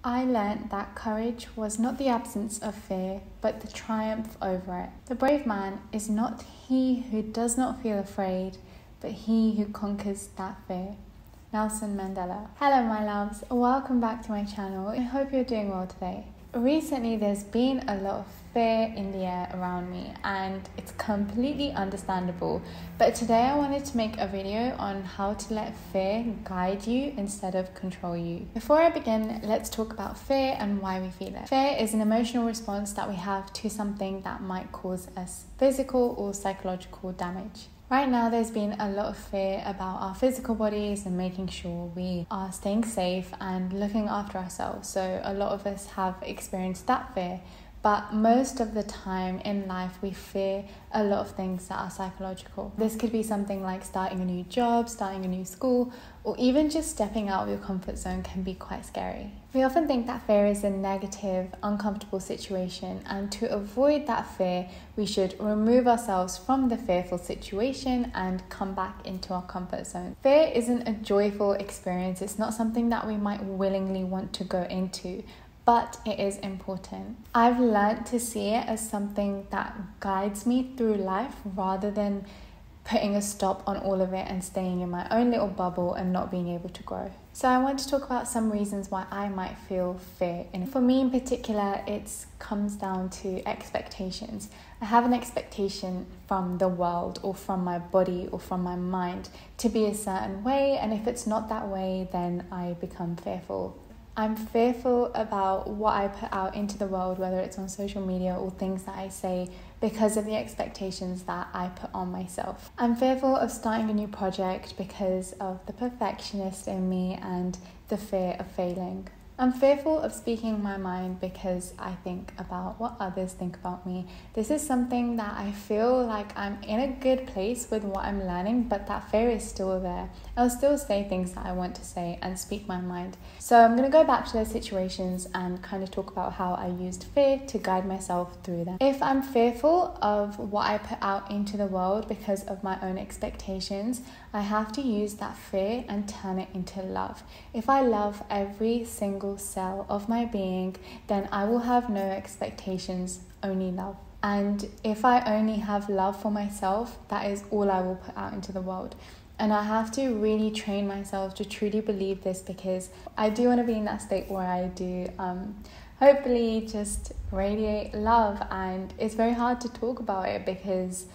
I learnt that courage was not the absence of fear, but the triumph over it. The brave man is not he who does not feel afraid, but he who conquers that fear. Nelson Mandela. Hello my loves, welcome back to my channel. I hope you're doing well today. Recently there's been a lot of fear in the air around me and it's completely understandable, but today I wanted to make a video on how to let fear guide you instead of control you. Before I begin, let's talk about fear and why we feel it. Fear is an emotional response that we have to something that might cause us physical or psychological damage. Right now there's been a lot of fear about our physical bodies and making sure we are staying safe and looking after ourselves. So a lot of us have experienced that fear, but most of the time in life we fear a lot of things that are psychological. This could be something like starting a new job, starting a new school, or even just stepping out of your comfort zone can be quite scary. We often think that fear is a negative, uncomfortable situation, and to avoid that fear, we should remove ourselves from the fearful situation and come back into our comfort zone. Fear isn't a joyful experience. It's not something that we might willingly want to go into, but it is important. I've learned to see it as something that guides me through life rather than putting a stop on all of it and staying in my own little bubble and not being able to grow. So I want to talk about some reasons why I might feel fear. And for me in particular, it comes down to expectations. I have an expectation from the world or from my body or from my mind to be a certain way, and if it's not that way, then I become fearful. I'm fearful about what I put out into the world, whether it's on social media or things that I say, because of the expectations that I put on myself. I'm fearful of starting a new project because of the perfectionist in me and the fear of failing. I'm fearful of speaking my mind because I think about what others think about me. This is something that I feel like I'm in a good place with what I'm learning, but that fear is still there. I'll still say things that I want to say and speak my mind. So I'm going to go back to those situations and kind of talk about how I used fear to guide myself through them. If I'm fearful of what I put out into the world because of my own expectations, I have to use that fear and turn it into love. If I love every single cell of my being, then I will have no expectations, only love. And if I only have love for myself, that is all I will put out into the world. And I have to really train myself to truly believe this, because I do want to be in that state where I do hopefully just radiate love. And it's very hard to talk about it because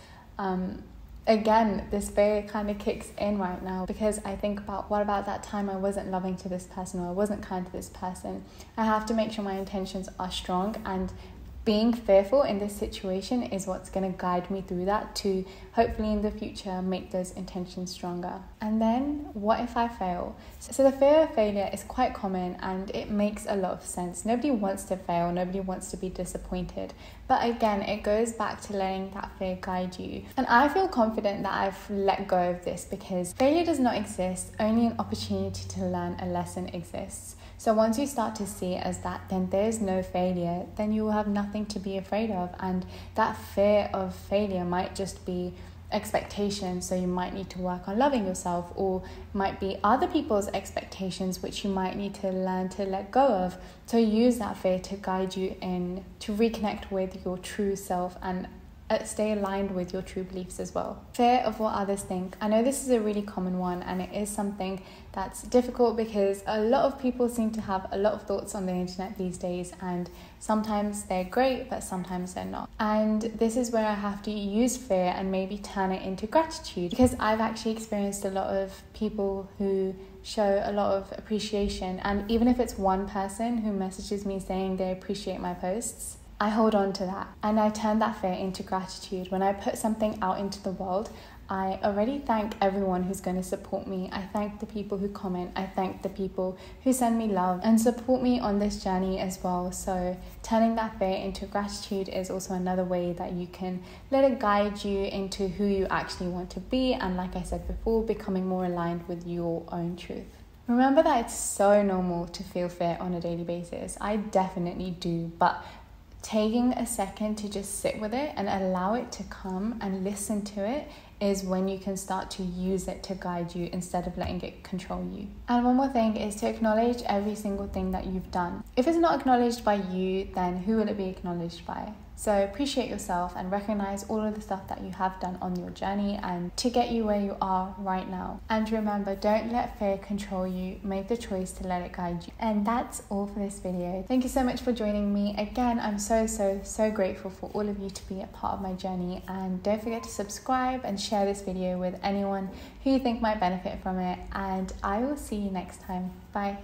again, this fear kind of kicks in right now, because I think about what about that time I wasn't loving to this person or I wasn't kind to this person. I have to make sure my intentions are strong, and being fearful in this situation is what's going to guide me through that to hopefully in the future make those intentions stronger. And then what if I fail? So the fear of failure is quite common and it makes a lot of sense. Nobody wants to fail, nobody wants to be disappointed. But again, it goes back to letting that fear guide you. And I feel confident that I've let go of this, because failure does not exist, only an opportunity to learn a lesson exists. So once you start to see it as that, then there's no failure, then you will have nothing to be afraid of. And that fear of failure might just be expectations, so you might need to work on loving yourself, or might be other people's expectations which you might need to learn to let go of. So use that fear to guide you in to reconnect with your true self and stay aligned with your true beliefs as well. Fear of what others think. I know this is a really common one, and it is something that's difficult because a lot of people seem to have a lot of thoughts on the internet these days, and sometimes they're great but sometimes they're not. And this is where I have to use fear and maybe turn it into gratitude, because I've actually experienced a lot of people who show a lot of appreciation, and even if it's one person who messages me saying they appreciate my posts, I hold on to that and I turn that fear into gratitude. When I put something out into the world, I already thank everyone who's going to support me. I thank the people who comment. I thank the people who send me love and support me on this journey as well. So turning that fear into gratitude is also another way that you can let it guide you into who you actually want to be. And like I said before, becoming more aligned with your own truth. Remember that it's so normal to feel fear on a daily basis. I definitely do, but taking a second to just sit with it and allow it to come and listen to it is when you can start to use it to guide you instead of letting it control you. And one more thing is to acknowledge every single thing that you've done. If it's not acknowledged by you, then who will it be acknowledged by? So appreciate yourself and recognize all of the stuff that you have done on your journey and to get you where you are right now. And remember, don't let fear control you. Make the choice to let it guide you. And that's all for this video. Thank you so much for joining me. Again, I'm so grateful for all of you to be a part of my journey. And don't forget to subscribe and share this video with anyone who you think might benefit from it. And I will see you next time. Bye.